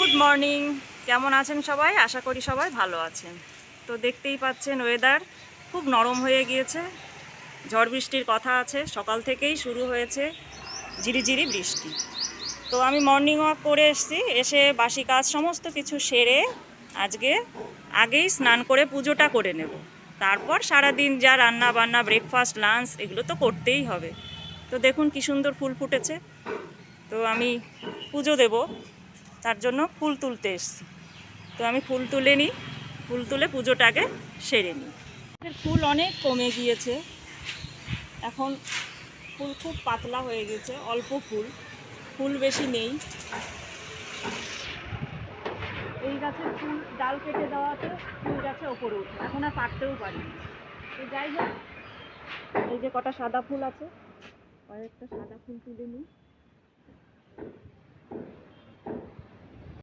Good morning. কেমন আছেন সবাই? আশা করি সবাই ভালো আছেন। তো দেখতেই পাচ্ছেন ওয়েদার খুব নরম হয়ে গিয়েছে। ঝড় বৃষ্টির কথা আছে, সকাল থেকেই শুরু হয়েছে ঝিরিঝিরি বৃষ্টি। তো আমি মর্নিং ওয়াক করে এসেছি, এসে বাসি কাজ সমস্ত কিছু সেরে আজকে আগেই স্নান করে পুজোটা করে নেব। তারপর সারাদিন যা রান্না বান্না, ব্রেকফাস্ট, লাঞ্চ এগুলো তো করতেই হবে। তো দেখুন কি সুন্দর ফুল ফুটেছে। তো আমি পুজো দেব, তার জন্য ফুল তুলতে এসেছি। তো আমি ফুল তুলে নিই, ফুল তুলে পুজোটাকে সেরে নিই। ফুল অনেক কমে গিয়েছে, এখন ফুল খুব পাতলা হয়ে গেছে, অল্প ফুল, ফুল বেশি নেই। এই গাছের ফুল ডাল কেটে দেওয়াতে ফুল গাছে ওপরে উঠে, এখন আর পাকতেও পারি। তো যাই হোক, এই যে কটা সাদা ফুল আছে, কয়েকটা সাদা ফুল তুলে নিই।